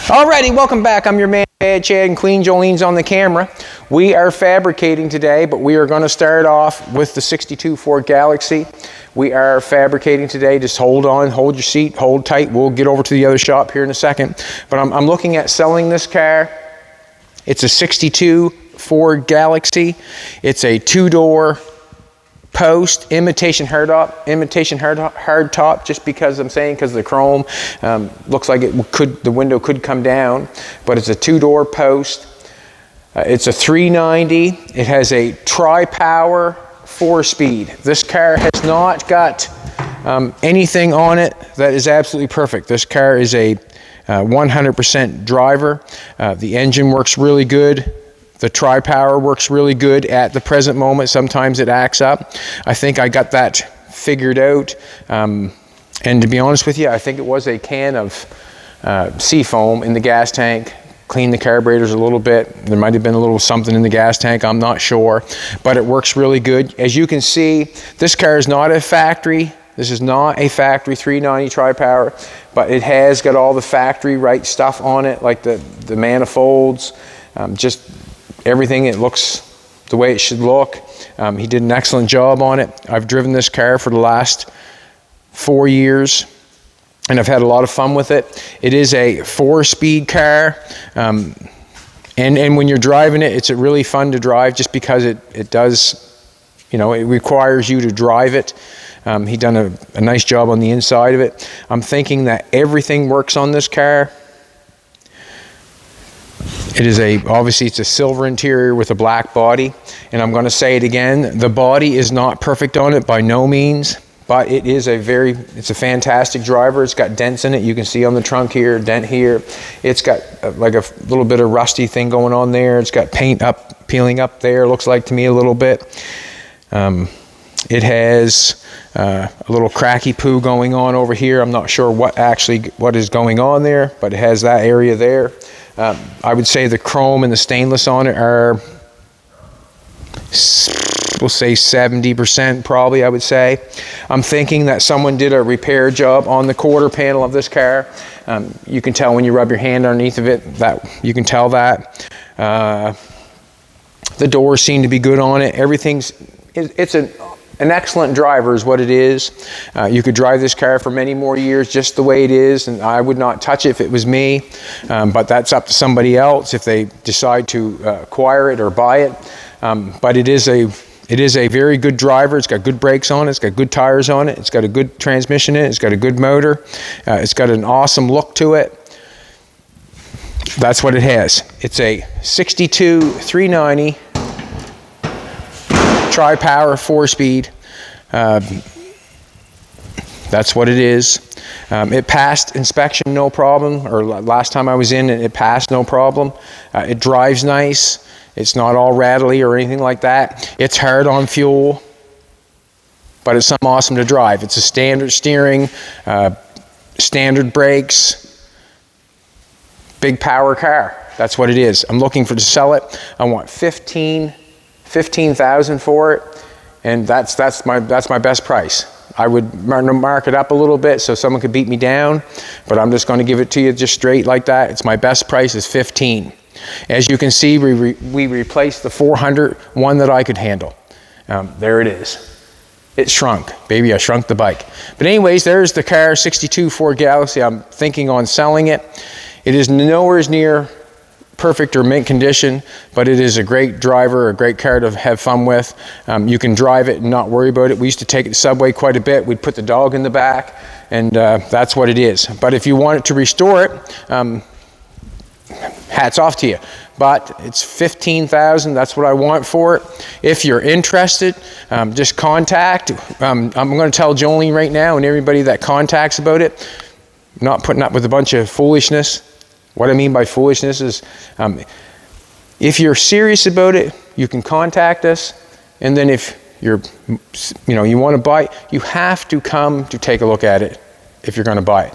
Alrighty, welcome back. I'm your man, Bad Chad, and Clean Jolene's on the camera. We are fabricating today, but we are going to start off with the 62 Ford Galaxy. We are fabricating today. Just hold on, hold your seat, hold tight. We'll get over to the other shop here in a second. But I'm looking at selling this car. It's a 62 Ford Galaxy. It's a two-door post, imitation hard top, just because I'm saying, because the chrome looks like the window could come down, but it's a two-door post. It's a 390. It has a tri-power 4-speed. This car has not got anything on it that is absolutely perfect. This car is a 100% driver. The engine works really good. The tri-power works really good at the present moment. Sometimes it acts up. I think I got that figured out. And to be honest with you, I think it was a can of sea foam in the gas tank. Cleaned the carburetors a little bit. There might have been a little something in the gas tank, I'm not sure. But it works really good. As you can see, this car is not a factory. This is not a factory 390 tri-power, but it has got all the factory right stuff on it, like the manifolds, just everything. It looks the way it should look. He did an excellent job on it. I've driven this car for the last 4 years, and I've had a lot of fun with it. It is a 4-speed car, and when you're driving it, it's really fun to drive, just because it does, it requires you to drive it. He done a nice job on the inside of it. I'm thinking that everything works on this car. It is obviously it's a silver interior with a black body, and I'm going to say it again, the body is not perfect on it by no means, but it's a fantastic driver. It's got dents in it. You can see on the trunk here, dent here. It's got like a little bit of rusty thing going on there. It's got paint peeling up there, looks like to me a little bit. It has a little cracky poo going on over here. I'm not sure what is going on there, but it has that area there. I would say the chrome and the stainless on it are, we'll say 70% probably, I would say. I'm thinking that someone did a repair job on the quarter panel of this car. You can tell when you rub your hand underneath of it, that you can tell that. The doors seem to be good on it. It's an excellent driver is what it is. You could drive this car for many more years just the way it is, and I would not touch it if it was me, but that's up to somebody else if they decide to acquire it or buy it. But it is a very good driver. It's got good brakes on it. It's got good tires on it. It's got a good transmission in it. It's got a good motor. It's got an awesome look to it. That's what it has. It's a 62 390 tri-power 4-speed. That's what it is. It passed inspection no problem, or last time I was in it passed no problem. It drives nice. It's not all rattly or anything like that. It's hard on fuel, but it's something awesome to drive. It's a standard steering, standard brakes, big power car. That's what it is. I'm looking to sell it. I want $15,000 for it, and that's my best price. I would mark it up a little bit so someone could beat me down, but I'm just going to give it to you just straight like that. It's my best price is $15,000. As you can see, we replaced the 400 one that I could handle. There it is. It shrunk. Baby, I shrunk the bike. But anyways, there's the car, 62 Ford Galaxy. I'm thinking on selling it. It is nowhere near perfect or mint condition, but it is a great driver, a great car to have fun with. You can drive it and not worry about it. We used to take it to Subway quite a bit. We'd put the dog in the back, and that's what it is. But if you want it to restore it, hats off to you. But it's $15,000. That's what I want for it. If you're interested, just contact. I'm going to tell Jolene right now, and everybody that contacts about it, not putting up with a bunch of foolishness. What I mean by foolishness is, if you're serious about it, you can contact us. And then if you want to buy it, you have to come to take a look at it if you're going to buy it.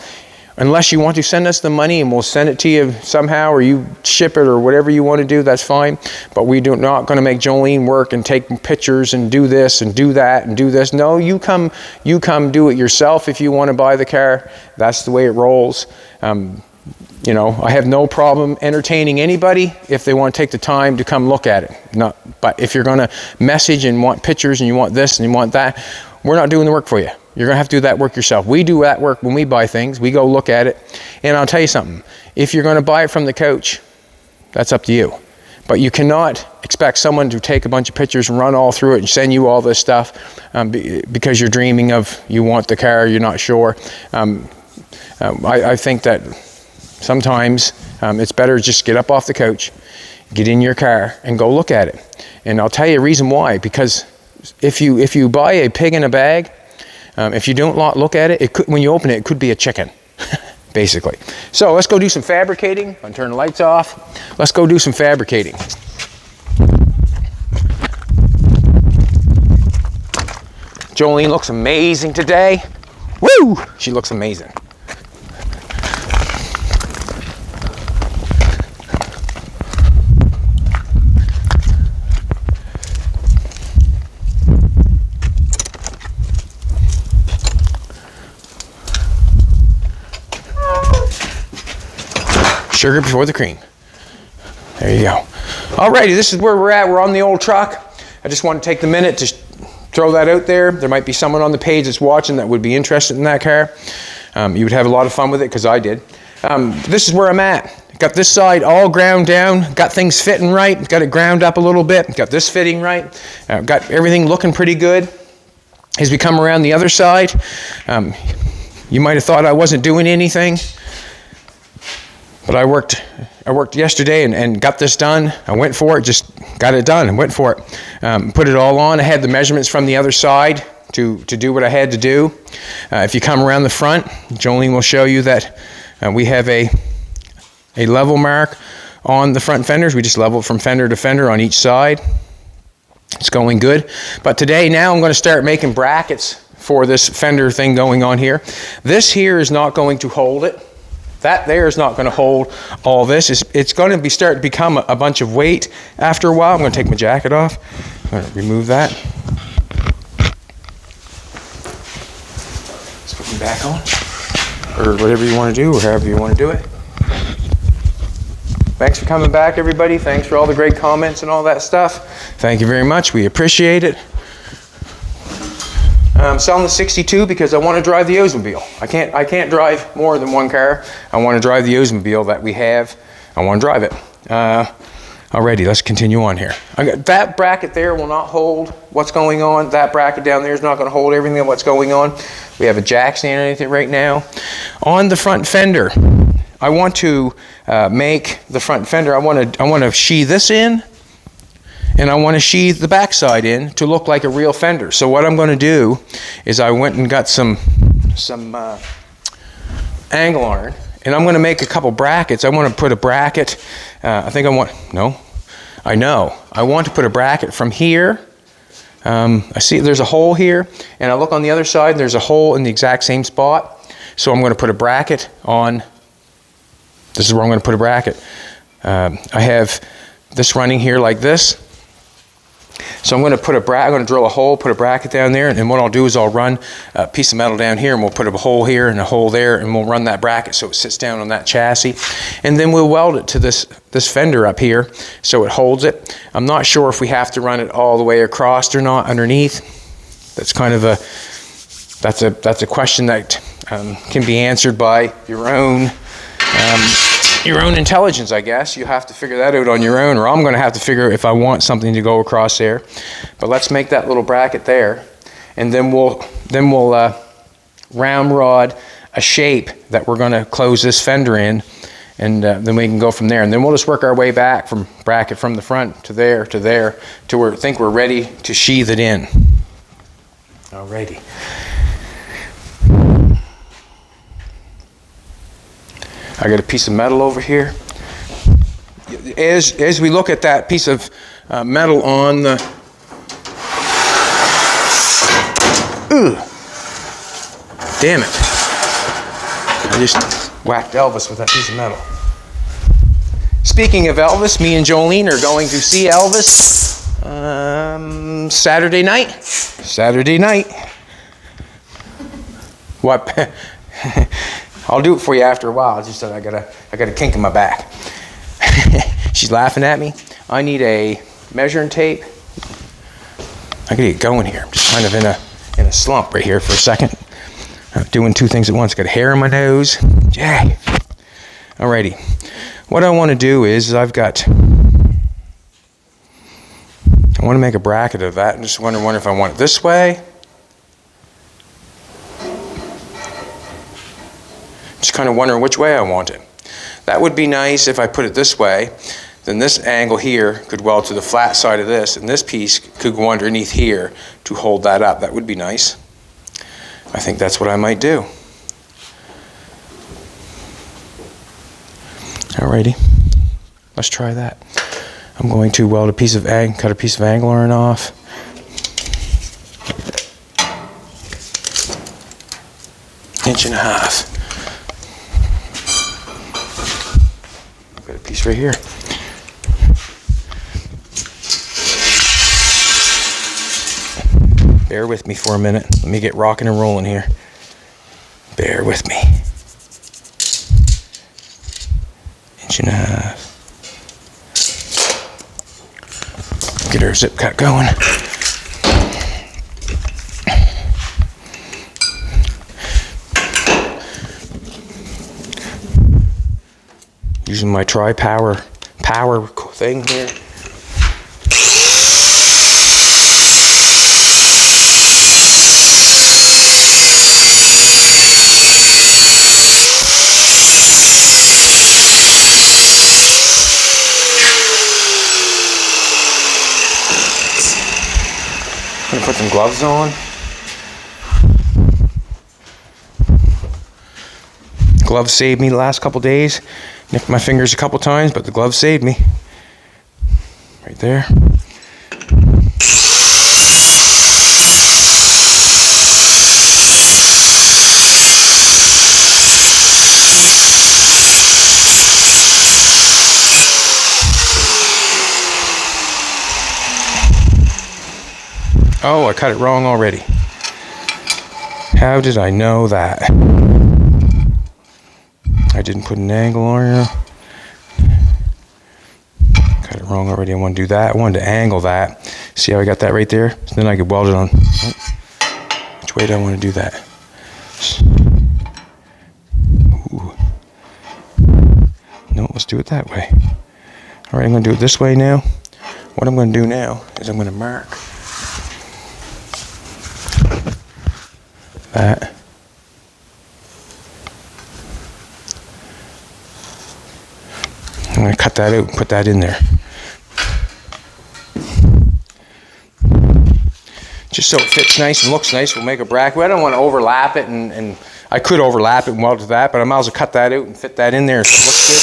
Unless you want to send us the money and we'll send it to you somehow, or you ship it, or whatever you want to do, that's fine. But we do not going to make Jolene work and take pictures and do this and do that and do this. No, you come do it yourself if you want to buy the car. That's the way it rolls. You know, I have no problem entertaining anybody if they want to take the time to come look at it. But if you're going to message and want pictures and you want this and you want that, we're not doing the work for you. You're going to have to do that work yourself. We do that work when we buy things. We go look at it. And I'll tell you something. If you're going to buy it from the coach, that's up to you. But you cannot expect someone to take a bunch of pictures and run all through it and send you all this stuff because you're dreaming of, you want the car, you're not sure. I think that sometimes it's better to just get up off the couch, get in your car, and go look at it. And I'll tell you a reason why. Because if you buy a pig in a bag, if you don't look at it, when you open it, it could be a chicken, basically. So let's go do some fabricating. I'll turn the lights off. Let's go do some fabricating. Jolene looks amazing today. Woo! She looks amazing. Sugar before the cream. There you go. Alrighty, this is where we're at. We're on the old truck. I just want to take the minute to throw that out there. There might be someone on the page that's watching that would be interested in that car. You would have a lot of fun with it, because I did. This is where I'm at. Got this side all ground down, got things fitting right, got it ground up a little bit, got this fitting right, got everything looking pretty good. As we come around the other side, you might have thought I wasn't doing anything. But I worked yesterday and got this done. I went for it, just got it done and went for it. Put it all on. I had the measurements from the other side to do what I had to do. If you come around the front, Jolene will show you that we have a level mark on the front fenders. We just leveled from fender to fender on each side. It's going good. But today, now I'm going to start making brackets for this fender thing going on here. This here is not going to hold it. That there is not going to hold all this. It's going to start to become a bunch of weight after a while. I'm going to take my jacket off. I'm going to remove that. Let's put me back on. Or whatever you want to do, or however you want to do it. Thanks for coming back, everybody. Thanks for all the great comments and all that stuff. Thank you very much. We appreciate it. I'm selling the 62 because I want to drive the Oldsmobile. I can't drive more than one car. I want to drive the Oldsmobile that we have. I want to drive it. Alrighty, let's continue on here. That bracket there will not hold what's going on. That bracket down there is not going to hold everything of what's going on. We have a jack stand or anything right now. On the front fender, I want to make the front fender. I want to sheathe this in. And I want to sheathe the backside in to look like a real fender. So what I'm going to do is I went and got some angle iron, and I'm going to make a couple brackets. I want to put a bracket. I want to put a bracket from here. I see there's a hole here, and I look on the other side, and there's a hole in the exact same spot. So I'm going to put a bracket on. This is where I'm going to put a bracket. I have this running here like this. So I'm going to drill a hole, put a bracket down there, and what I'll do is I'll run a piece of metal down here, and we'll put a hole here and a hole there, and we'll run that bracket so it sits down on that chassis. And then we'll weld it to this fender up here so it holds it. I'm not sure if we have to run it all the way across or not underneath. That's kind of that's a question that can be answered by your own intelligence, I guess. You have to figure that out on your own, or I'm going to have to figure if I want something to go across there. But let's make that little bracket there, and then we'll ramrod a shape that we're going to close this fender in, and then we can go from there. And then we'll just work our way back from bracket from the front to there to where I think we're ready to sheathe it in. Alrighty. I got a piece of metal over here. As we look at that piece of metal on the... Damn it. I just whacked Elvis with that piece of metal. Speaking of Elvis, me and Jolene are going to see Elvis Saturday night. Saturday night. What? I'll do it for you after a while. It's just that I got a kink in my back. She's laughing at me. I need a measuring tape. I gotta get going here. I'm just kind of in a slump right here for a second. I'm doing two things at once. Got hair in my nose. Yay. Alrighty. What I want to do is I want to make a bracket of that. I'm just wondering if I want it this way. Just kind of wondering which way I want it. That would be nice if I put it this way. Then this angle here could weld to the flat side of this, and this piece could go underneath here to hold that up. That would be nice. I think that's what I might do. Alrighty, let's try that. I'm going to weld a piece of cut a piece of angle iron off. Inch and a half. Got a piece right here. Bear with me for a minute. Let me get rocking and rolling here. Bear with me. Inch and a half. Get our zip cut going. Using my power thing here. I'm gonna put some gloves on. Gloves saved me the last couple days. Nicked my fingers a couple times, but the gloves saved me. Right there. Oh, I cut it wrong already. How did I know that? I didn't put an angle on here. Cut it wrong already. I want to do that. I wanted to angle that. See how I got that right there? So then I could weld it on. Which way do I want to do that? Ooh. No, let's do it that way. All right, I'm going to do it this way now. What I'm going to do now is I'm going to mark that. I'm going to cut that out and put that in there. Just so it fits nice and looks nice, we'll make a bracket. I don't want to overlap it, and I could overlap it and weld to that, but I might as well cut that out and fit that in there so it looks good.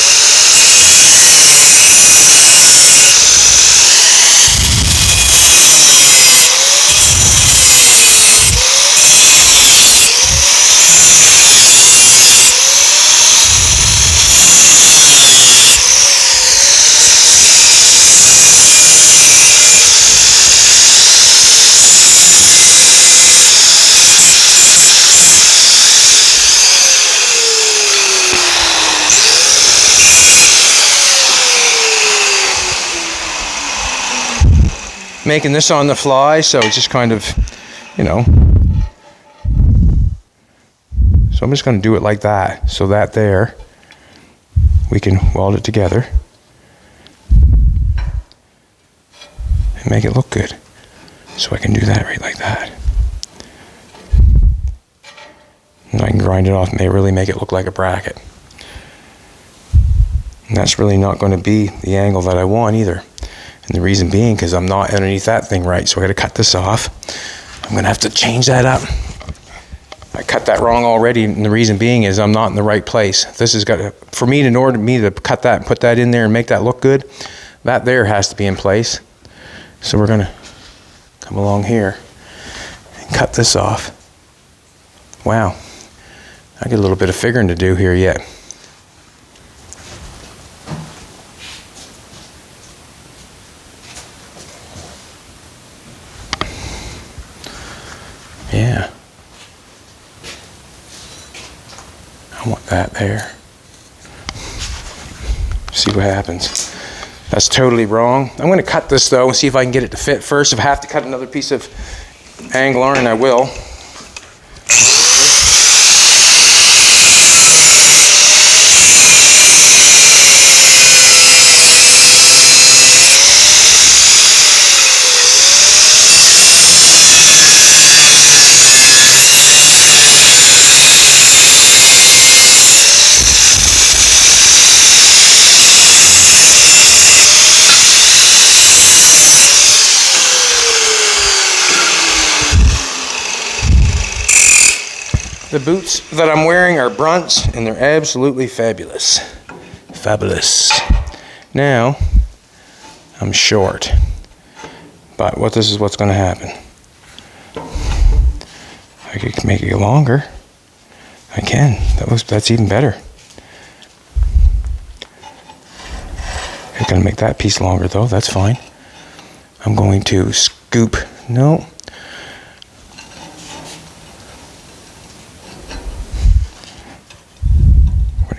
Making this on the fly, so it's just kind of, you know. So I'm just going to do it like that, so that there, we can weld it together and make it look good. So I can do that right like that. And I can grind it off and really make it look like a bracket. And that's really not going to be the angle that I want either. And the reason being, because I'm not underneath that thing right, so I got to cut this off. I'm going to have to change that up. I cut that wrong already, and the reason being is I'm not in the right place. This has got to, for me, in order for me to cut that and put that in there and make that look good, that there has to be in place. So we're going to come along here and cut this off. Wow, I got a little bit of figuring to do here yet. Yeah. I want that there. See what happens. That's totally wrong. I'm going to cut this though and see if I can get it to fit first. If I have to cut another piece of angle iron, I will. The boots that I'm wearing are Brunts, and they're absolutely fabulous. Fabulous. Now, I'm short, but this is what's going to happen. I could make it longer. I can. That's even better. I'm going to make that piece longer though. That's fine. I'm going to scoop. No.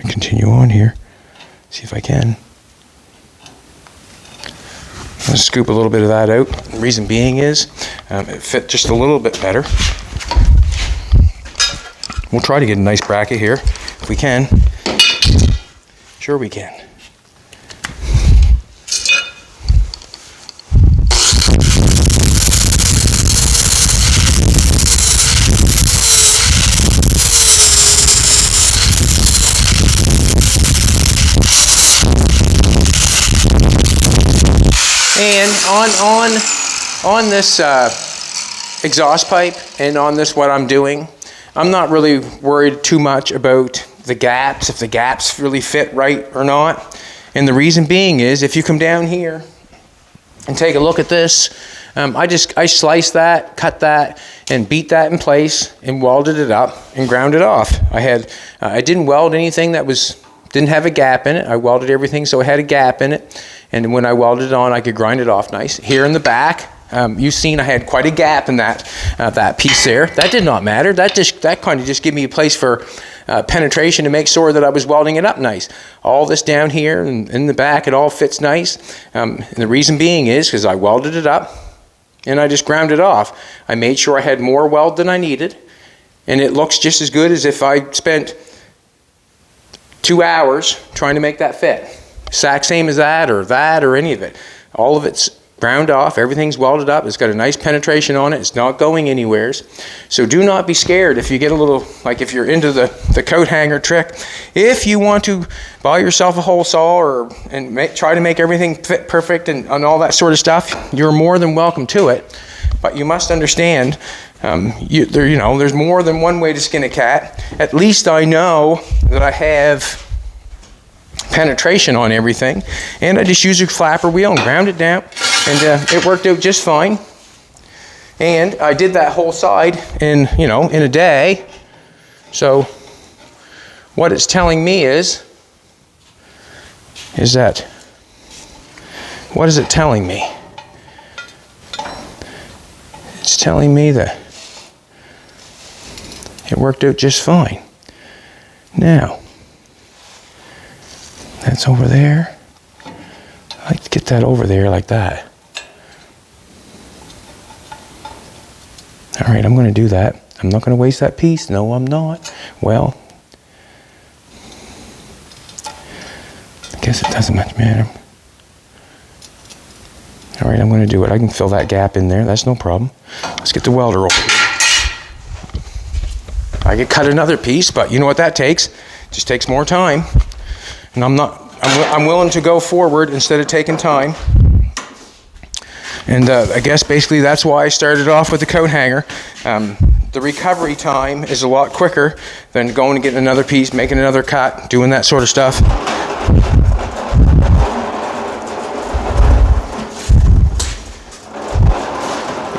Continue on here, see if I can. I'm going to scoop a little bit of that out. The reason being is it fit just a little bit better. We'll try to get a nice bracket here if we can. Sure we can. And on this exhaust pipe and on this what I'm doing, I'm not really worried too much about the gaps, if the gaps really fit right or not. And the reason being is if you come down here and take a look at this, I sliced that, cut that, and beat that in place and welded it up and ground it off. I didn't weld anything that didn't have a gap in it. I welded everything so it had a gap in it. And when I welded it on, I could grind it off nice. Here in the back, you've seen I had quite a gap in that piece there. That did not matter. That kind of just gave me a place for penetration to make sure that I was welding it up nice. All this down here and in the back, it all fits nice. And the reason being is because I welded it up and I just ground it off. I made sure I had more weld than I needed. And it looks just as good as if I spent 2 hours trying to make that fit. Exact same as that or any of it. All of it's ground off, everything's welded up, it's got a nice penetration on it, it's not going anywheres. So do not be scared if you get a little, like if you're into the coat hanger trick. If you want to buy yourself a hole saw and try to make everything fit perfect and all that sort of stuff, you're more than welcome to it. But you must understand, there's more than one way to skin a cat. At least I know that I have penetration on everything, and I just used a flapper wheel and ground it down, and it worked out just fine. And I did that whole side in a day. So what it's telling me is that, what is it telling me? It's telling me that it worked out just fine. Now, that's over there. I like to get that over there like that. All right, I'm going to do that. I'm not going to waste that piece. No, I'm not. Well, I guess it doesn't much matter. All right, I'm going to do it. I can fill that gap in there. That's no problem. Let's get the welder over here. I could cut another piece, but you know what that takes? It just takes more time. And I'm willing to go forward instead of taking time. And I guess basically that's why I started off with the coat hanger. The recovery time is a lot quicker than going and getting another piece, making another cut, doing that sort of stuff.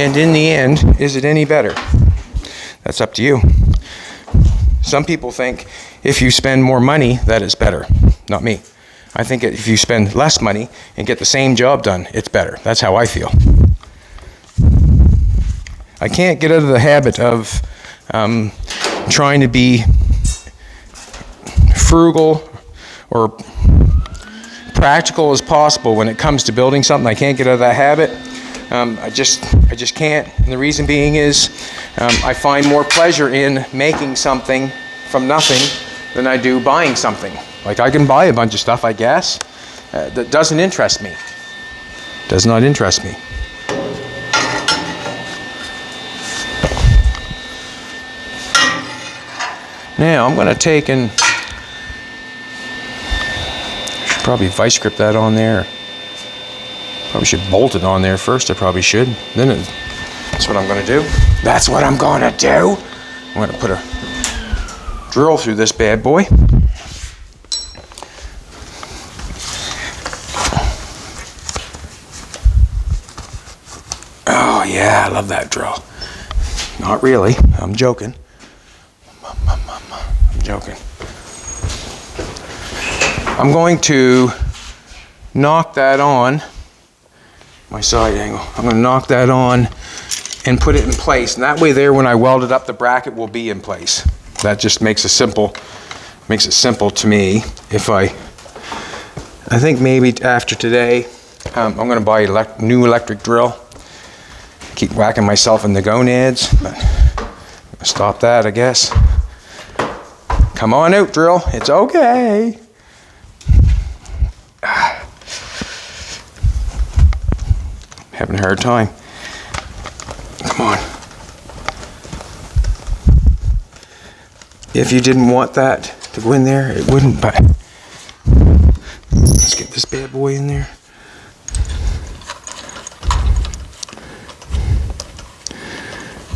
And in the end, is it any better? That's up to you. Some people think if you spend more money, that it's better. Not me. I think if you spend less money and get the same job done, it's better. That's how I feel. I can't get out of the habit of trying to be frugal or practical as possible when it comes to building something. I can't get out of that habit. I just can't. And the reason being is I find more pleasure in making something from nothing than I do buying something. Like, I can buy a bunch of stuff, I guess, that doesn't interest me. Does not interest me. Now I'm going to take and should probably vice grip that on there. Probably should bolt it on there first. I probably should. That's what I'm going to do. That's what I'm going to do. I'm going to put a drill through this bad boy. Oh yeah, I love that drill. Not really. I'm joking. I'm joking. I'm going to knock that on. My side angle. I'm going to knock that on and put it in place. And that way there, when I weld it up, the bracket will be in place. That just makes it simple to me. If I think maybe after today, I'm going to buy a new electric drill. Keep whacking myself in the gonads, but stop that, I guess. Come on out, drill. It's okay. Having a hard time. Come on. If you didn't want that to go in there, it wouldn't, but let's get this bad boy in there.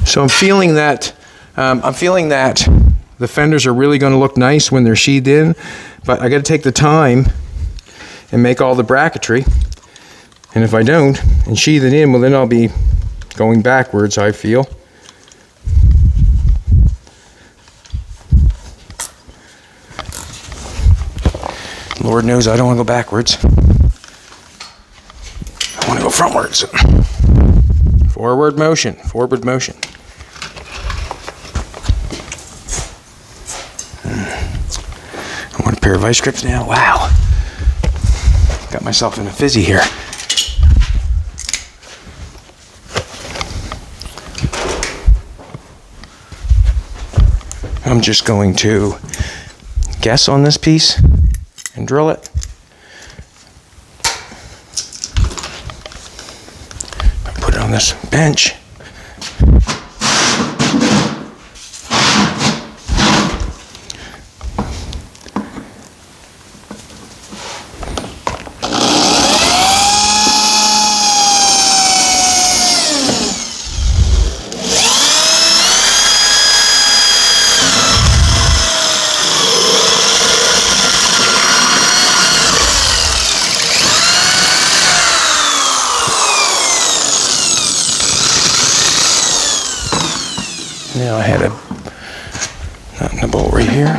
So I'm feeling that the fenders are really going to look nice when they're sheathed in, but I got to take the time and make all the bracketry. And if I don't and sheathe it in, well, then I'll be going backwards, I feel. Lord knows I don't want to go backwards. I want to go frontwards. Forward motion, forward motion. I want a pair of vice grips now. Wow. Got myself in a fizzy here. I'm just going to guess on this piece and drill it. Put it on this bench. Now I had a nut in the bolt right here.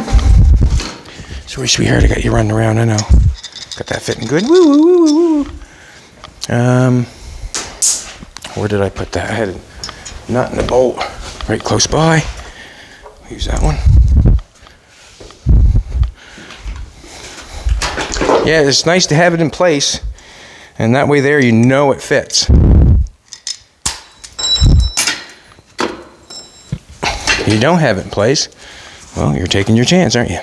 Sorry, sweetheart, I got you running around. I know. Got that fitting good. Woo, woo, woo, woo, woo. Where did I put that? I had a nut in the bolt right close by. Use that one. Yeah, it's nice to have it in place, and that way there you know it fits. You don't have it in place, well, you're taking your chance, aren't you?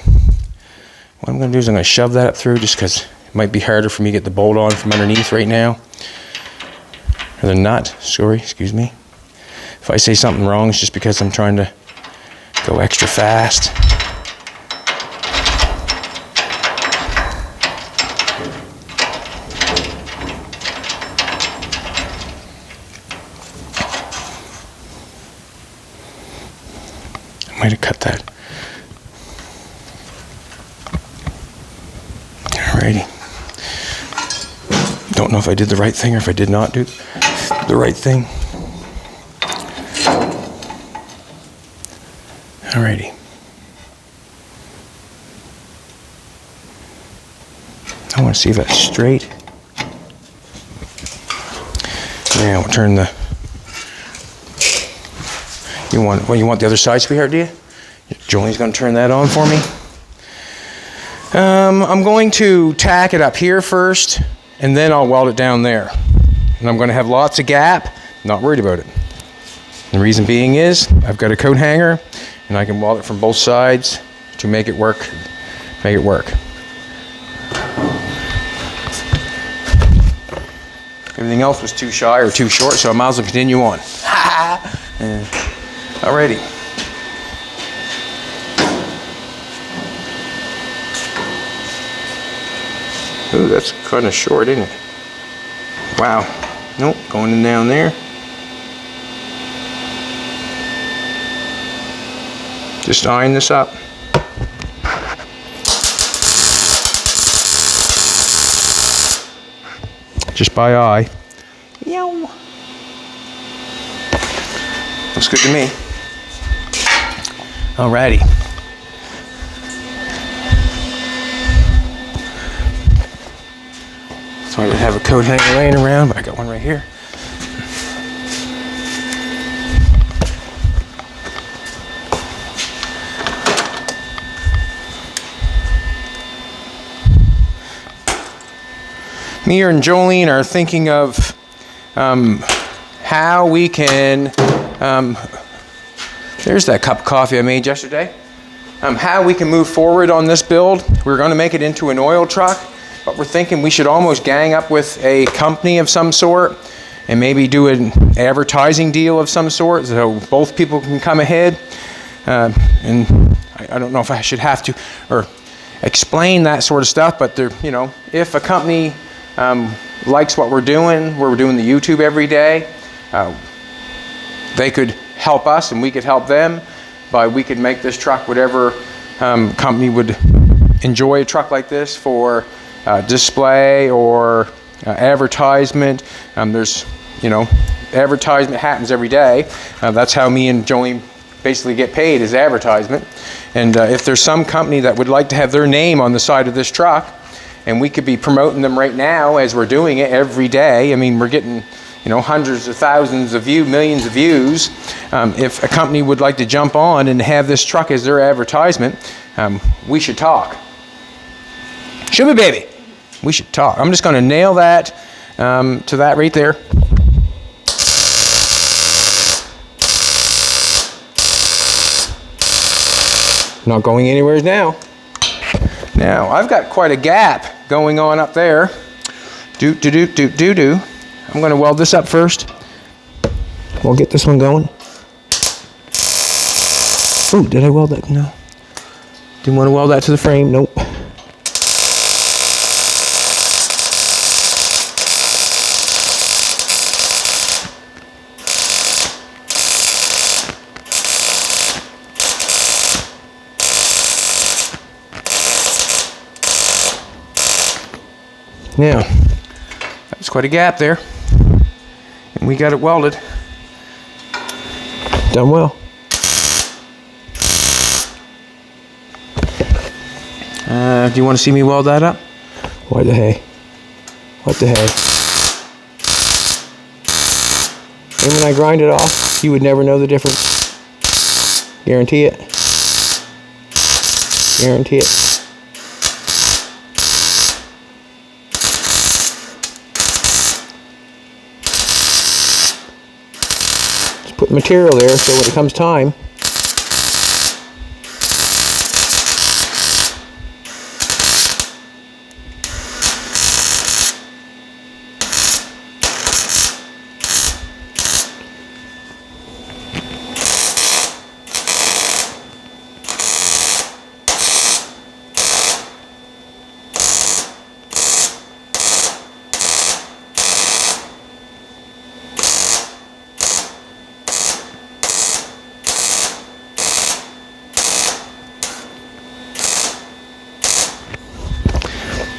What I'm going to do is I'm going to shove that up through, just because it might be harder for me to get the bolt on from underneath right now. Or the nut, sorry, excuse me. If I say something wrong, it's just because I'm trying to go extra fast. Might have cut that. Alrighty. Don't know if I did the right thing or if I did not do the right thing. Alrighty. I want to see if that's straight. Now we'll turn the. You want the other side, sweetheart, do you? Jolene's going to turn that on for me. I'm going to tack it up here first, and then I'll weld it down there. And I'm going to have lots of gap, not worried about it. The reason being is I've got a coat hanger, and I can weld it from both sides to make it work. Everything else was too shy or too short, so I might as well continue on. Alrighty. Ooh, that's kind of short, isn't it? Wow. Nope, going in down there. Just iron this up. Just by eye. Yow. Looks good to me. Alrighty. So I would have a coat hanger laying around, but I got one right here. Me and Jolene are thinking of how we can, there's that cup of coffee I made yesterday, how we can move forward on this build. We're going to make it into an oil truck, but we're thinking we should almost gang up with a company of some sort and maybe do an advertising deal of some sort so both people can come ahead. And I don't know if I should have to or explain that sort of stuff, but you know, if a company likes what we're doing the YouTube every day, they could help us and we could help them we could make this truck whatever company would enjoy a truck like this for display or advertisement. There's, you know, advertisement happens every day. That's how me and Jolene basically get paid, is advertisement. And if there's some company that would like to have their name on the side of this truck, and we could be promoting them right now as we're doing it every day. I mean, we're getting, you know, hundreds of thousands of views, millions of views. If a company would like to jump on and have this truck as their advertisement, we should talk. Should we, baby? We should talk. I'm just going to nail that to that right there. Not going anywhere now. Now, I've got quite a gap going on up there. I'm going to weld this up first. We'll get this one going. Oh, did I weld that? No. Didn't want to weld that to the frame. Nope. Now, that was quite a gap there, and we got it welded. Done well. Do you want to see me weld that up? What the hey? What the hey? And when I grind it off, you would never know the difference. Guarantee it. Guarantee it. Put material there so when it comes time,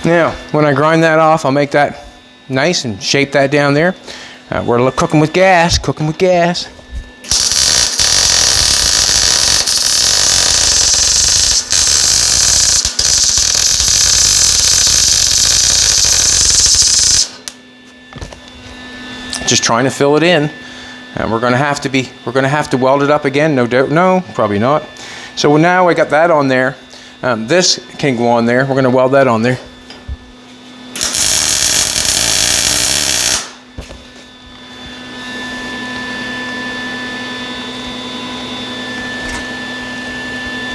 now, when I grind that off, I'll make that nice and shape that down there. We're cooking with gas, Just trying to fill it in. And we're going to have to weld it up again, no doubt. No, probably not. So now I got that on there. This can go on there. We're going to weld that on there.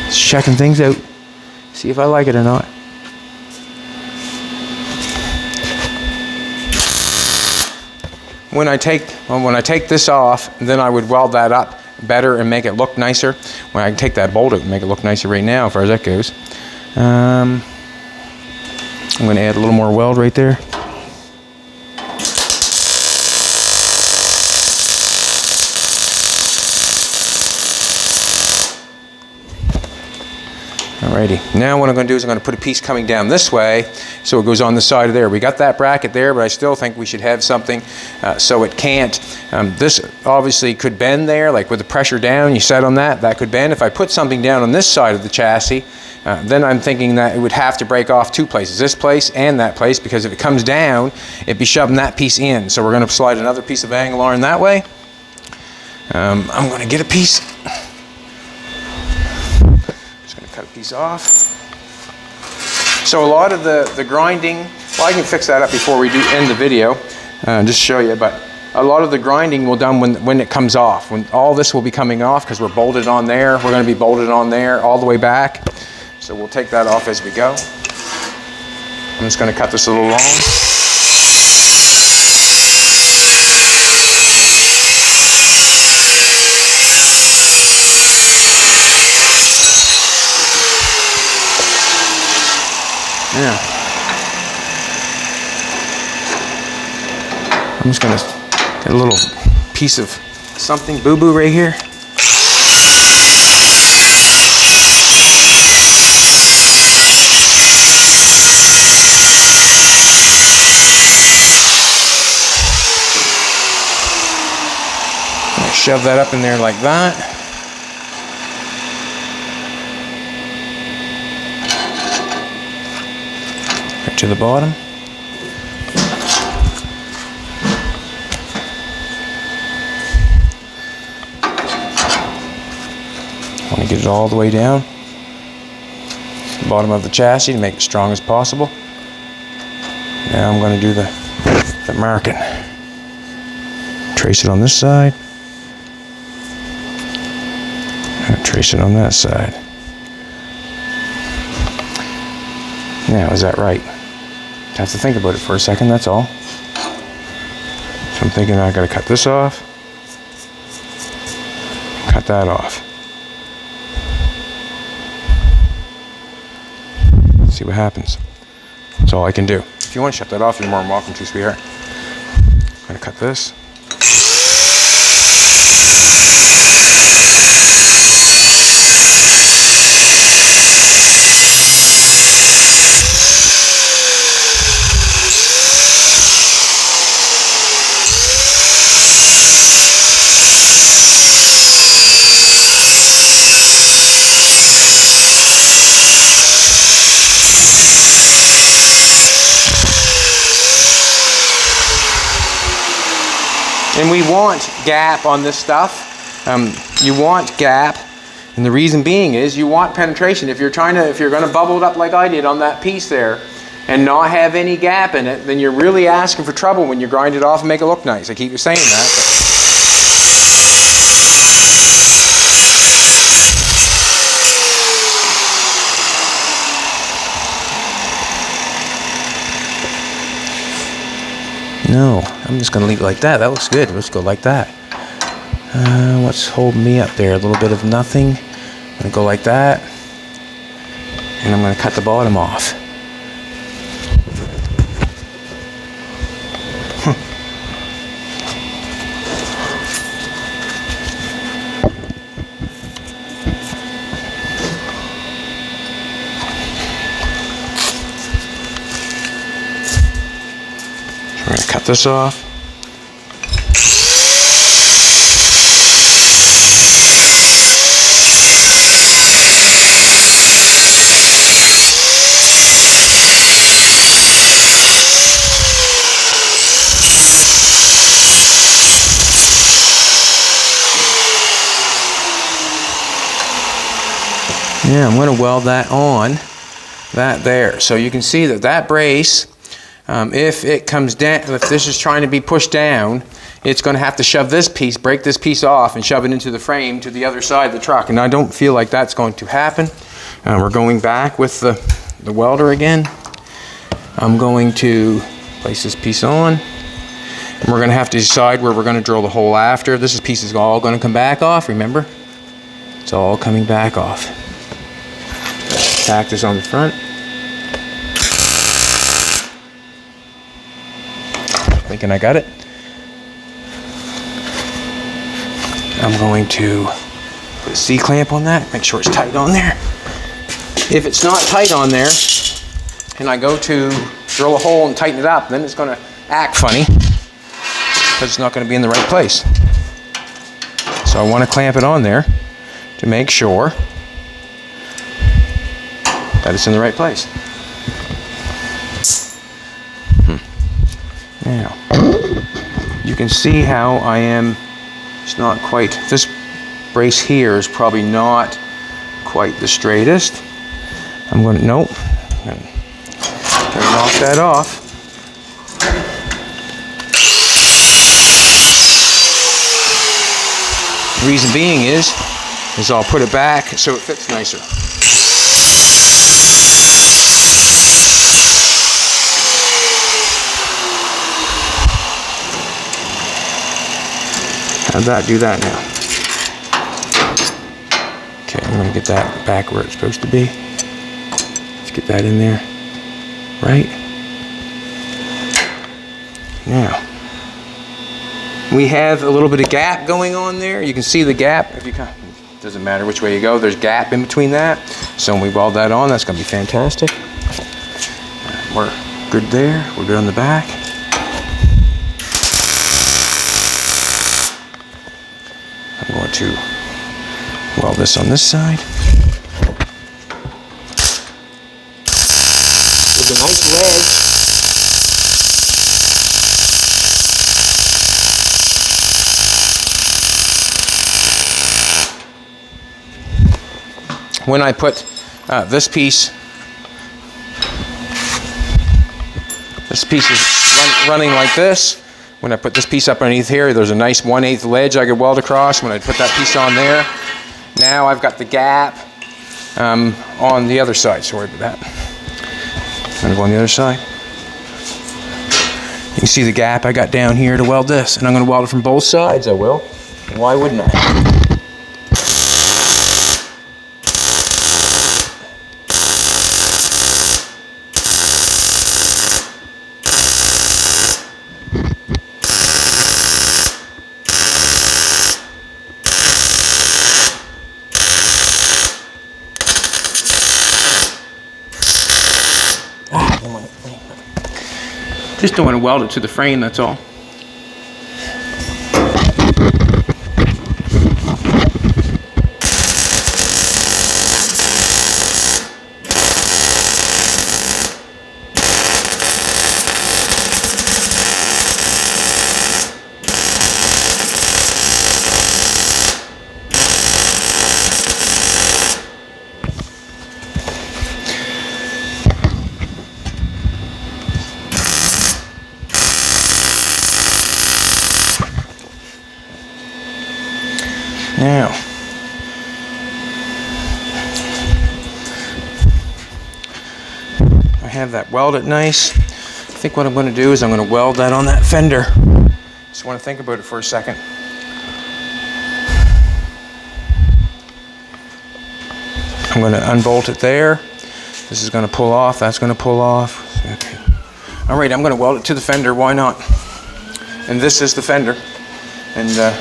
Just checking things out. See if I like it or not. When I take this off, then I would weld that up better and make it look nicer. When I can take that bolt out and make it look nicer right now, as far as that goes. I'm going to add a little more weld right there. Alrighty, now what I'm going to do is I'm going to put a piece coming down this way so it goes on the side of there. We got that bracket there, but I still think we should have something so it can't. This obviously could bend there, like with the pressure down, you set on that, that could bend. If I put something down on this side of the chassis, then I'm thinking that it would have to break off two places, this place and that place, because if it comes down, it'd be shoving that piece in. So we're going to slide another piece of angle iron that way. I'm going to get a piece. Cut a piece off. So a lot of the grinding, well, I can fix that up before we do end the video, just show you, but a lot of the grinding will done when it comes off. When all this will be coming off because we're bolted on there, we're going to be bolted on there all the way back. So we'll take that off as we go. I'm just going to cut this a little long. Yeah. I'm just going to get a little piece of something boo-boo right here. Shove that up in there like that. To the bottom. I want to get it all the way down to the bottom of the chassis to make it as strong as possible. Now I'm going to do the marking. Trace it on this side. And trace it on that side. Now, is that right? Have to think about it for a second, that's all. So I'm thinking I gotta cut this off, cut that off. Let's see what happens. That's all I can do. If you want to shut that off, you're more than welcome to, sweetheart. I'm gonna cut this. And we want gap on this stuff. You want gap, and the reason being is you want penetration. If you're going to bubble it up like I did on that piece there, and not have any gap in it, then you're really asking for trouble when you grind it off and make it look nice. I keep saying that. No, I'm just going to leave it like that. That looks good. Let's go like that. What's holding me up there? A little bit of nothing. I'm going to go like that. And I'm going to cut the bottom off. I'm going to cut this off. Now I'm going to weld that on that there. So you can see that that brace, if it comes down, if this is trying to be pushed down, it's going to have to shove this piece, break this piece off and shove it into the frame to the other side of the truck. And I don't feel like that's going to happen. We're going back with the welder again. I'm going to place this piece on. And we're going to have to decide where we're going to drill the hole after. This piece is all going to come back off, remember? It's all coming back off. Tack this on the front. Thinking I got it. I'm going to put a C-clamp on that, make sure it's tight on there. If it's not tight on there, and I go to drill a hole and tighten it up, then it's going to act funny, because it's not going to be in the right place. So I want to clamp it on there to make sure that it's in the right place. Now, you can see how I am, it's not quite, this brace here is probably not quite the straightest. I'm going to, nope, I'm going to knock that off. The reason being is I'll put it back so it fits nicer. How'd that do that now? Okay, I'm going to get that back where it's supposed to be. Let's get that in there. Right? Now, we have a little bit of gap going on there. You can see the gap. If you can, doesn't matter which way you go, there's gap in between that. So when we weld that on, that's going to be fantastic. We're good there. We're good on the back. I'm going to weld this on this side. There's a nice ledge. When I put this piece is running like this. When I put this piece up underneath here, there's a nice 1/8 ledge I could weld across. When I put that piece on there, now I've got the gap on the other side. Sorry about that. I'm going to go on the other side. You can see the gap I got down here to weld this, and I'm going to weld it from both sides. I will. Why wouldn't I? Just don't want to weld it to the frame, that's all. Now, I have that welded nice. I think what I'm going to do is I'm going to weld that on that fender. Just want to think about it for a second. I'm going to unbolt it there. This is going to pull off. That's going to pull off. Okay. All right, I'm going to weld it to the fender. Why not? And this is the fender. And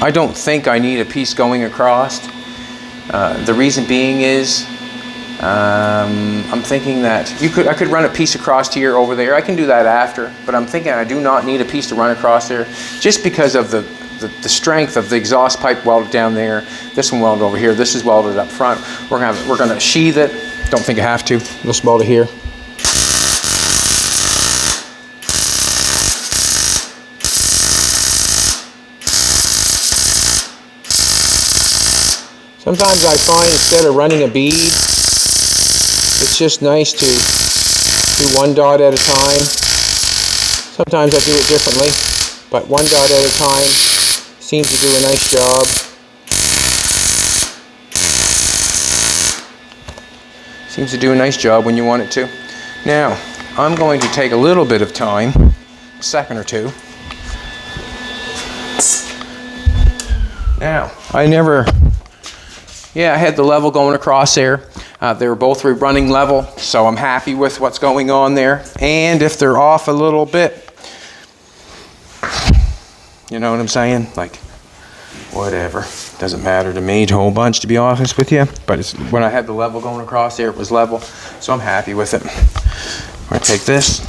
I don't think I need a piece going across. The reason being is I'm thinking that I could run a piece across here over there. I can do that after, but I'm thinking I do not need a piece to run across there just because of the strength of the exhaust pipe welded down there. This one welded over here. This is welded up front. We're gonna sheath it. Don't think I have to. Just weld it here. Sometimes I find instead of running a bead, it's just nice to do one dot at a time. Sometimes I do it differently, but one dot at a time seems to do a nice job. Seems to do a nice job when you want it to. Now, I'm going to take a little bit of time, a second or two. Now, I had the level going across there. They were both running level, so I'm happy with what's going on there. And if they're off a little bit, you know what I'm saying? Like, whatever. Doesn't matter to me a whole bunch, to be honest with you. But when I had the level going across there, it was level, so I'm happy with it. I'm going to take this.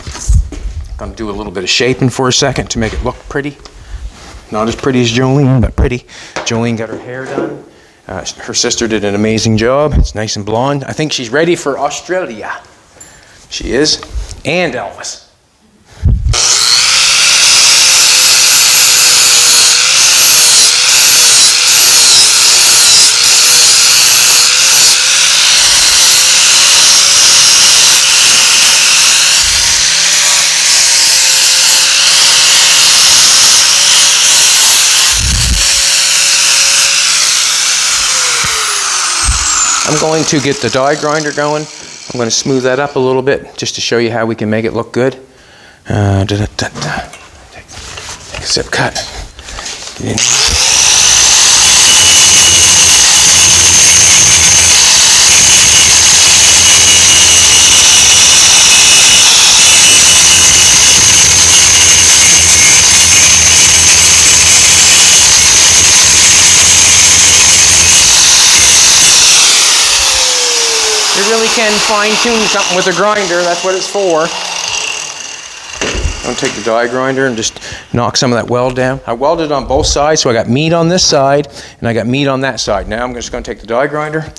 I'm going to do a little bit of shaping for a second to make it look pretty. Not as pretty as Jolene, but pretty. Jolene got her hair done. Her sister did an amazing job. It's nice and blonde. I think she's ready for Australia. She is. And Elvis. I'm going to get the die grinder going. I'm going to smooth that up a little bit just to show you how we can make it look good. Take a zip cut. Get in. You really can fine-tune something with a grinder. That's what it's for. I'm going to take the die grinder and just knock some of that weld down. I welded on both sides, so I got meat on this side and I got meat on that side. Now I'm just going to take the die grinder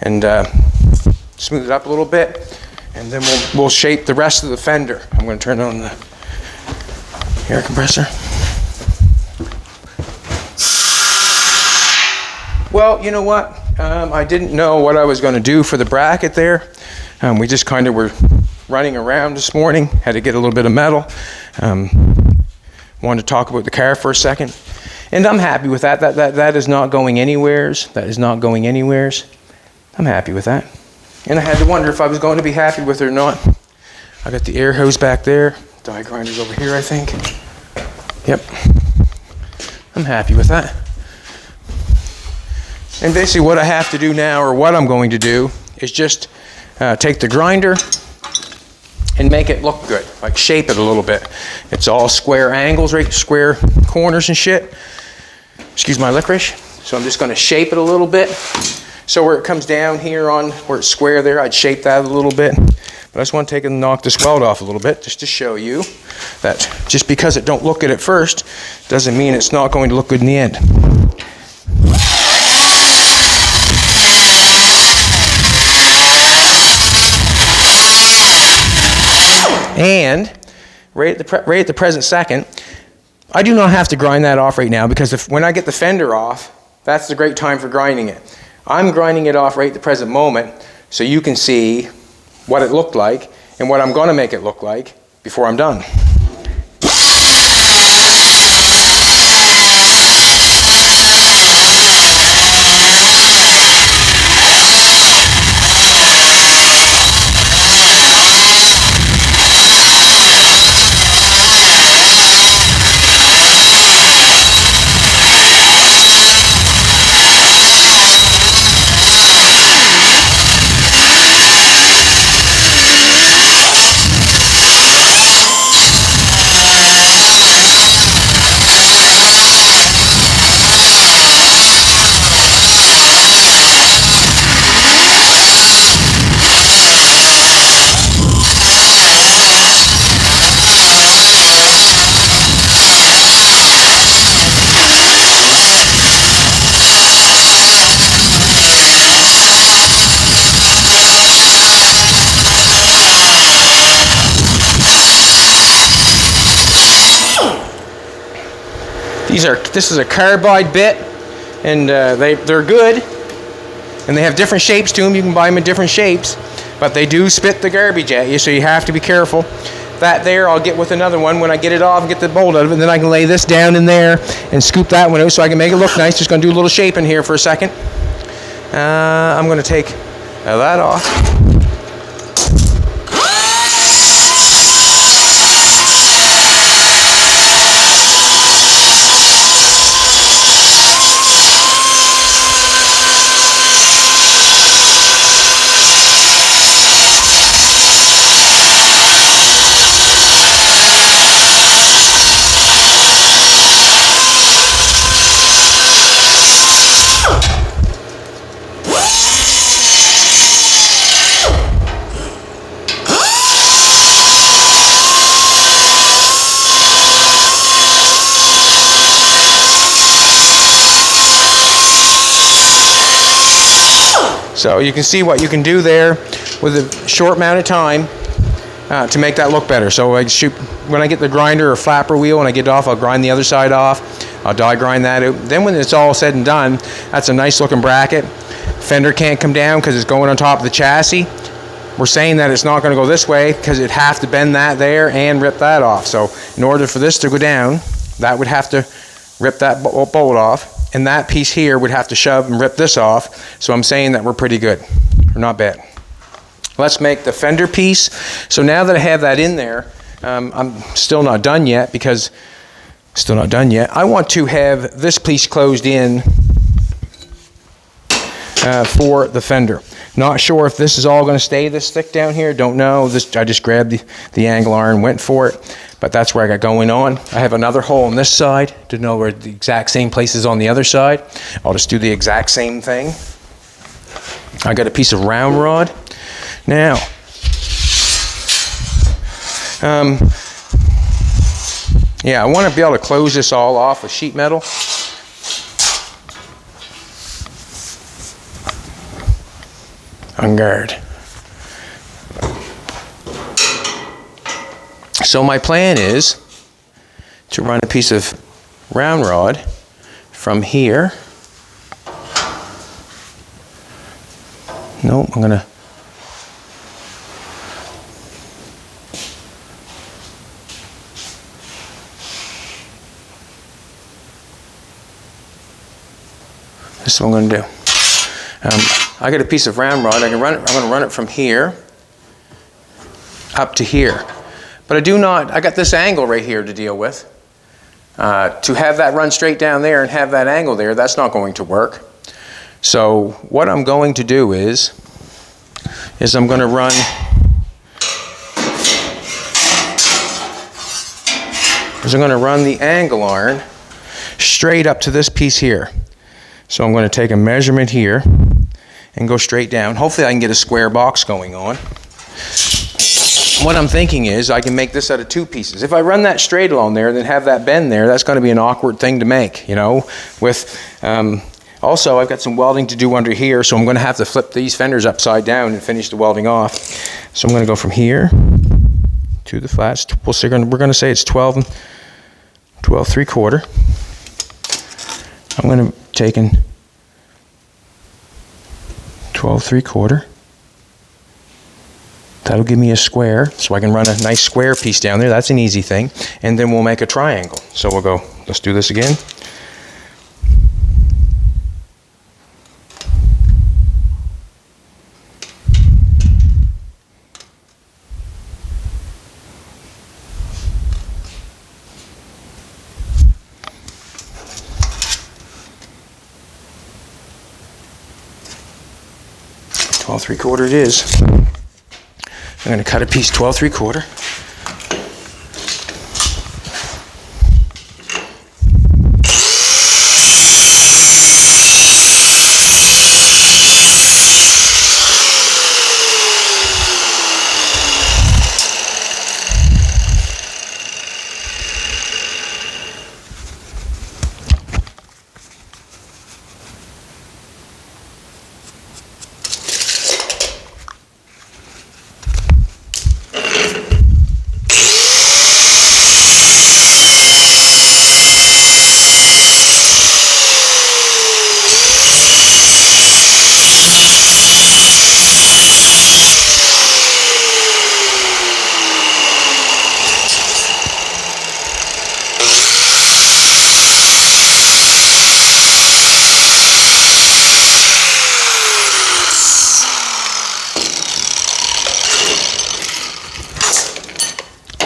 and smooth it up a little bit, and then we'll shape the rest of the fender. I'm going to turn on the air compressor. Well, you know what? I didn't know what I was going to do for the bracket there. We just kind of were running around this morning. Had to get a little bit of metal. Wanted to talk about the car for a second. And I'm happy with that. That is not going anywheres. That is not going anywheres. I'm happy with that. And I had to wonder if I was going to be happy with it or not. I got the air hose back there. Die grinder's over here, I think. Yep. I'm happy with that. And basically what I have to do now, or what I'm going to do, is just take the grinder and make it look good, like shape it a little bit. It's all square angles, right? Square corners and shit. Excuse my licorice. So I'm just going to shape it a little bit. So where it comes down here on where it's square there, I'd shape that a little bit. But I just want to take and knock this weld off a little bit, just to show you that just because it don't look good at first, doesn't mean it's not going to look good in the end. And right at the present second, I do not have to grind that off right now, because when I get the fender off, that's the great time for grinding it. I'm grinding it off right at the present moment so you can see what it looked like and what I'm going to make it look like before I'm done. This is a carbide bit, and they're good. And they have different shapes to them. You can buy them in different shapes, but they do spit the garbage at you, so you have to be careful. That there, I'll get with another one when I get it off and get the bolt out of it, and then I can lay this down in there and scoop that one out so I can make it look nice. Just going to do a little shaping here for a second. I'm going to take that off. So you can see what you can do there with a short amount of time to make that look better. So when I get the grinder or flapper wheel and I get it off, I'll grind the other side off. I'll die grind that out. Then when it's all said and done, that's a nice looking bracket. Fender can't come down because it's going on top of the chassis. We're saying that it's not going to go this way because it'd have to bend that there and rip that off. So in order for this to go down, that would have to rip that bolt off. And that piece here would have to shove and rip this off. So I'm saying that we're pretty good. We're not bad. Let's make the fender piece. So now that I have that in there, I'm still not done yet because I want to have this piece closed in for the fender. Not sure if this is all going to stay this thick down here. Don't know. I just grabbed the angle iron, went for it. But that's where I got going on. I have another hole on this side to know where the exact same place is on the other side. I'll just do the exact same thing. I got a piece of round rod. Now, yeah, I want to be able to close this all off with sheet metal. On guard. So my plan is to run a piece of round rod from here. Nope, I'm gonna this is what I'm gonna do. I got a piece of round rod. I'm gonna run it from here up to here. But I got this angle right here to deal with. To have that run straight down there and have that angle there, that's not going to work. So what I'm going to do is I'm going to run the angle iron straight up to this piece here. So I'm going to take a measurement here and go straight down. Hopefully I can get a square box going on. What I'm thinking is I can make this out of two pieces. If I run that straight along there and then have that bend there, that's going to be an awkward thing to make, you know. Also, I've got some welding to do under here, so I'm going to have to flip these fenders upside down and finish the welding off. So I'm going to go from here to the flats. We're going to say it's 12 3/4. I'm going to take in 12 3/4. That'll give me a square, so I can run a nice square piece down there. That's an easy thing. And then we'll make a triangle. So we'll go, let's do this again. Twelve 3/4 it is. I'm going to cut a piece 12 3/4.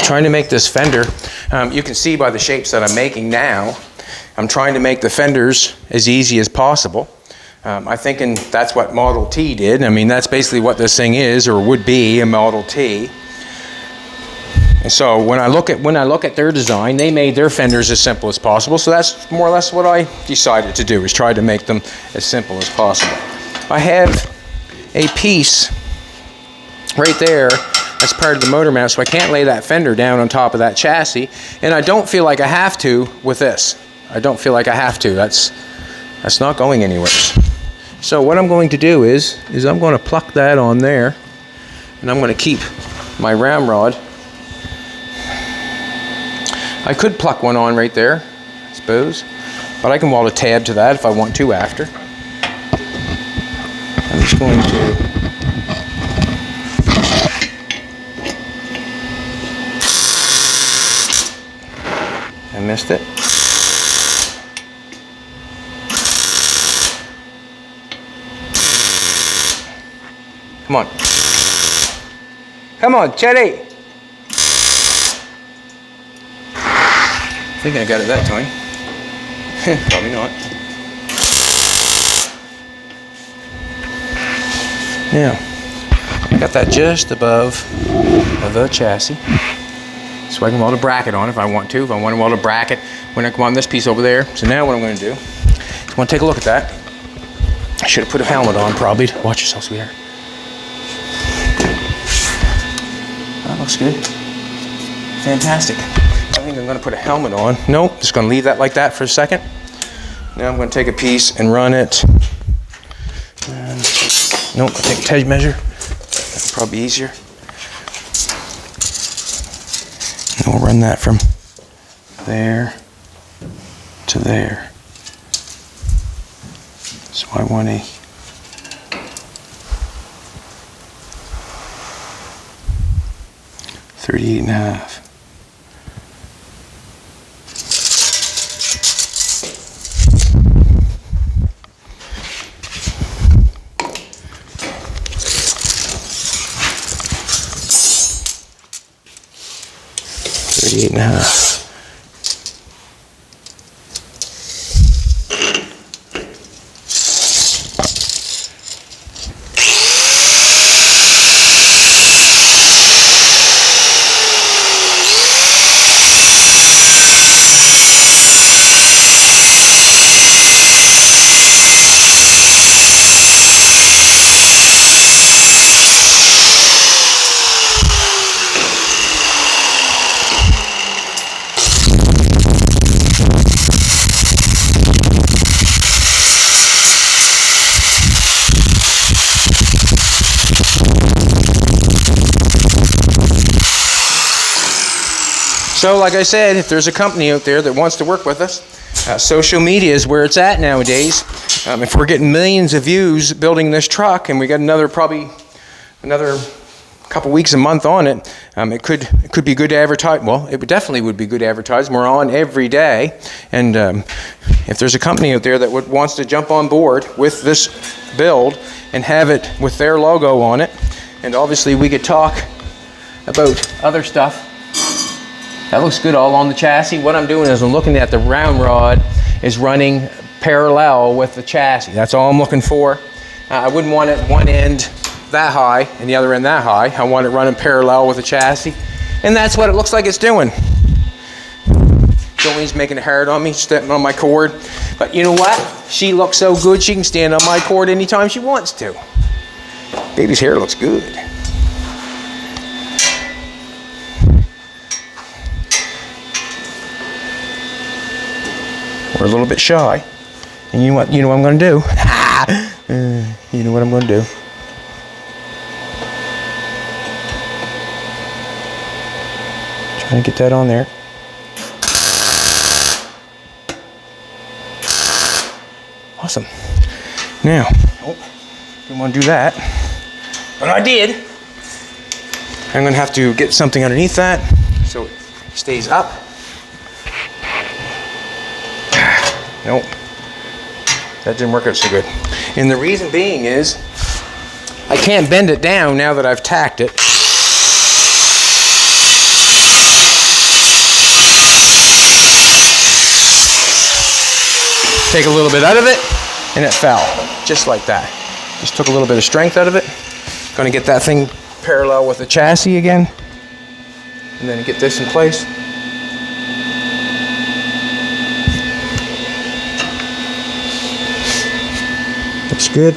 trying to make this fender, you can see by the shapes that I'm making now, I'm trying to make the fenders as easy as possible. I think that's what Model T did. I mean, that's basically what this thing is, or would be, a Model T. And so when I look at their design, they made their fenders as simple as possible. So that's more or less what I decided to do, is try to make them as simple as possible. I have a piece right there as part of the motor mount, so I can't lay that fender down on top of that chassis, and I don't feel like I have to with this. I don't feel like I have to. That's not going anywhere. So what I'm going to do is I'm going to pluck that on there, and I'm going to keep my ramrod. I could pluck one on right there, I suppose, but I can weld a tab to that if I want to after. I'm just going to I missed it. Come on. Come on, Chetty. I think I got it that time. Probably not. Now, I got that just above the chassis. So I can weld a bracket on if I want to. If I want to weld a bracket when I come on this piece over there. So now what I'm going to do is I want to take a look at that. I should have put a helmet on probably. Watch yourself, sweetheart. That looks good. Fantastic. I think I'm going to put a helmet on. Nope, just going to leave that like that for a second. Now I'm going to take a piece and run it. And, nope, I'll take a tape measure. That's probably easier. And we'll run that from there to there. So I want a 38.5. Now. So like I said, if there's a company out there that wants to work with us, social media is where it's at nowadays. If we're getting millions of views building this truck, and we got probably another couple weeks, a month on it, it could be good to advertise. Well, it definitely would be good to advertise. We're on every day, and if there's a company out there that wants to jump on board with this build and have it with their logo on it, and obviously we could talk about other stuff. That looks good all on the chassis. What I'm doing is I'm looking at the round rod is running parallel with the chassis. That's all I'm looking for. I wouldn't want it one end that high and the other end that high. I want it running parallel with the chassis. And that's what it looks like it's doing. Jolene's making it hard on me, stepping on my cord. But you know what? She looks so good she can stand on my cord anytime she wants to. Baby's hair looks good. We're a little bit shy, and you know what I'm going to do? You know what I'm going to do? Trying to get that on there. Awesome. Now, didn't want to do that, but I did. I'm going to have to get something underneath that so it stays up. Nope, that didn't work out so good. And the reason being is I can't bend it down now that I've tacked it. take a little bit out of it, and it fell, just like that. Just took a little bit of strength out of it. Gonna get that thing parallel with the chassis again, and then get this in place. Looks good.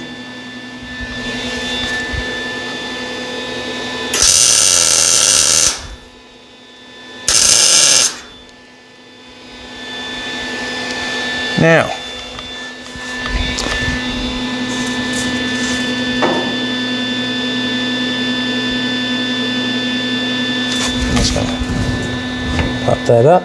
Now, I'm just going to pop that up.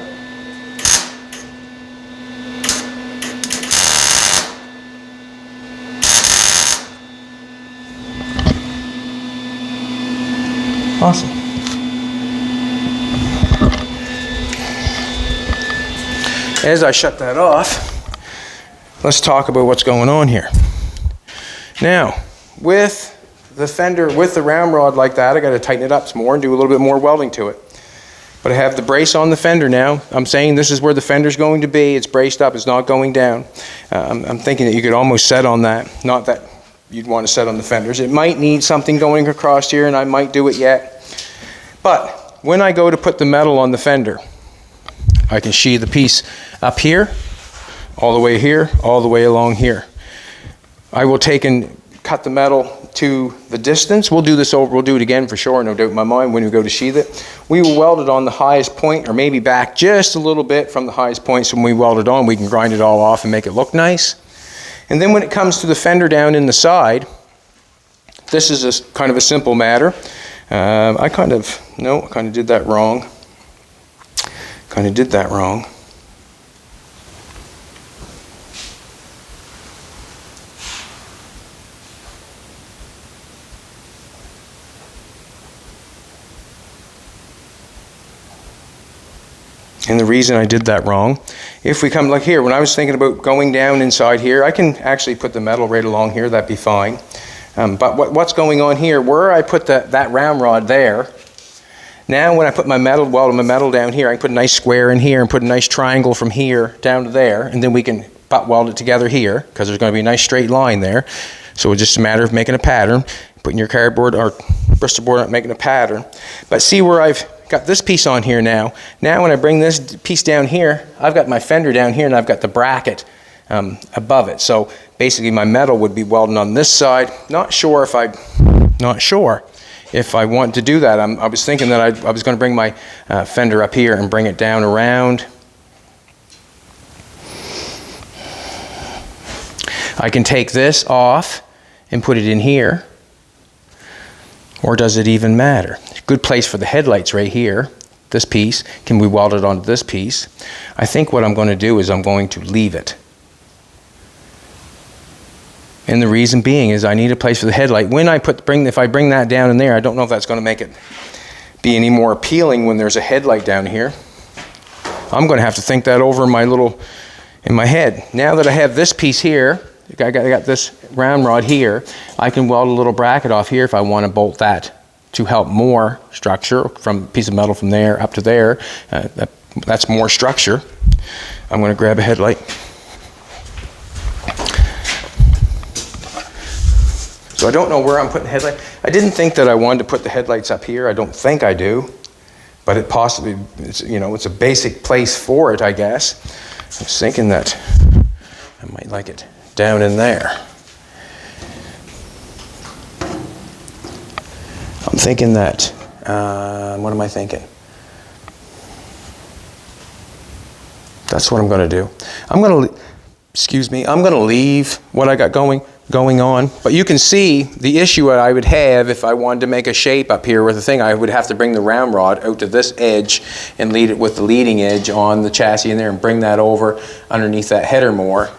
Awesome. As I shut that off, let's talk about what's going on here. Now, with the fender, with the round rod like that, I got to tighten it up some more and do a little bit more welding to it. But I have the brace on the fender now. I'm saying this is where the fender's going to be. It's braced up, it's not going down. I'm thinking that you could almost set on that. Not that you'd want to set on the fenders. It might need something going across here, and I might do it yet. But when I go to put the metal on the fender, I can sheathe the piece up here, all the way here, all the way along here. I will take and cut the metal to the distance. We'll do this over, we'll do it again for sure, no doubt in my mind, when we go to sheathe it. We will weld it on the highest point, or maybe back just a little bit from the highest point, so when we weld it on, we can grind it all off and make it look nice. And then when it comes to the fender down in the side, this is a kind of a simple matter. I kind of did that wrong. Kind of did that wrong. And the reason I did that wrong, if we come like here, when I was thinking about going down inside here, I can actually put the metal right along here, that'd be fine. But what's going on here, where I put that round rod there, now when I put my metal, weld my metal down here, I can put a nice square in here and put a nice triangle from here down to there, and then we can butt weld it together here, because there's going to be a nice straight line there. So it's just a matter of making a pattern, putting your cardboard or Bristol board up, making a pattern. But see where I've got this piece on here now. Now when I bring this piece down here, I've got my fender down here and I've got the bracket above it. So basically my metal would be welding on this side. Not sure if I want to do that. I was thinking that I was going to bring my fender up here and bring it down around. I can take this off and put it in here. Or does it even matter? Good place for the headlights right here. This piece, can we weld it onto this piece? I think what I'm going to do is I'm going to leave it. And the reason being is I need a place for the headlight. When I if I bring that down in there, I don't know if that's going to make it be any more appealing when there's a headlight down here. I'm going to have to think that over in my head. Now that I have this piece here, I got this round rod here, I can weld a little bracket off here if I want to bolt that to help more structure from a piece of metal from there up to there. That's more structure. I'm going to grab a headlight. So I don't know where I'm putting the headlight. I didn't think that I wanted to put the headlights up here. I don't think I do, but it possibly, it's a basic place for it, I guess. I was thinking that I might like it down in there. I'm thinking that, what am I thinking? That's what I'm going to do. I'm going to leave what I got going on, but you can see the issue that I would have if I wanted to make a shape up here with the thing. I would have to bring the round rod out to this edge and lead it with the leading edge on the chassis in there and bring that over underneath that header more.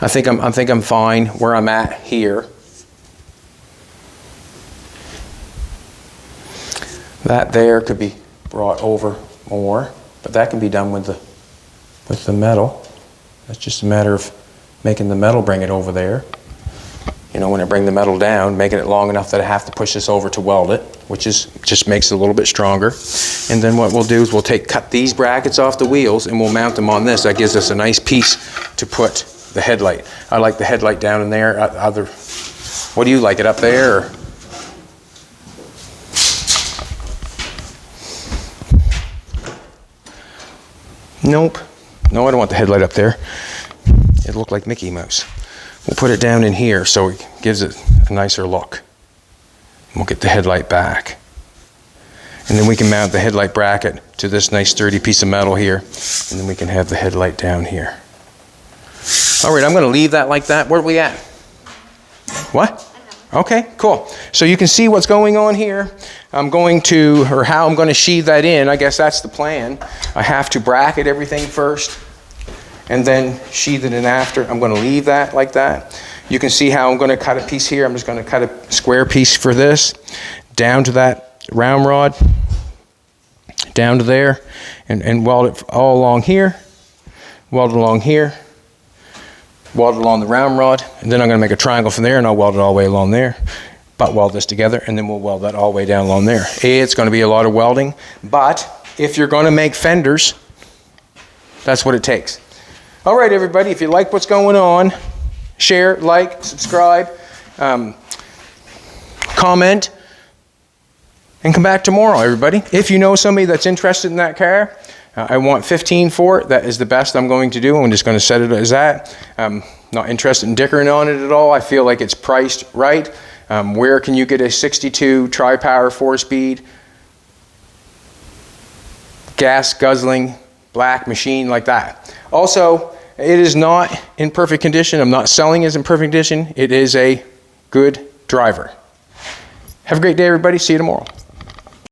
I think I'm fine where I'm at here. That there could be brought over more, but that can be done with the metal. That's just a matter of making the metal bring it over there. know, when I bring the metal down, making it long enough that I have to push this over to weld it, which is just makes it a little bit stronger. And then what we'll do is we'll cut these brackets off the wheels and we'll mount them on this. That gives us a nice piece to put the headlight. I like the headlight down in there. What do you like, it up there? Or? Nope. No, I don't want the headlight up there. It looked like Mickey Mouse. We'll put it down in here so it gives it a nicer look. We'll get the headlight back. And then we can mount the headlight bracket to this nice sturdy piece of metal here. And then we can have the headlight down here. All right, I'm going to leave that like that. Where are we at? What? Okay, cool. So you can see what's going on here. How I'm going to sheathe that in. I guess that's the plan. I have to bracket everything first and then sheathe it in after. I'm going to leave that like that. You can see how I'm going to cut a piece here. I'm just going to cut a square piece for this down to that round rod, down to there, and weld it all along here, weld it along here, weld it along the round rod, and then I'm going to make a triangle from there and I'll weld it all the way along there, butt weld this together, and then we'll weld that all the way down along there. It's going to be a lot of welding, but if you're going to make fenders, that's what it takes. All right, everybody, if you like what's going on, share, like, subscribe, comment, and come back tomorrow, everybody. If you know somebody that's interested in that car, I want 15 for it. That is the best I'm going to do. I'm just going to set it as that. I'm not interested in dickering on it at all. I feel like it's priced right. Where can you get a 62 tri-power 4-speed gas guzzling black machine like that? Also, it is not in perfect condition. I'm not selling it in perfect condition. It is a good driver. Have a great day, everybody. See you tomorrow.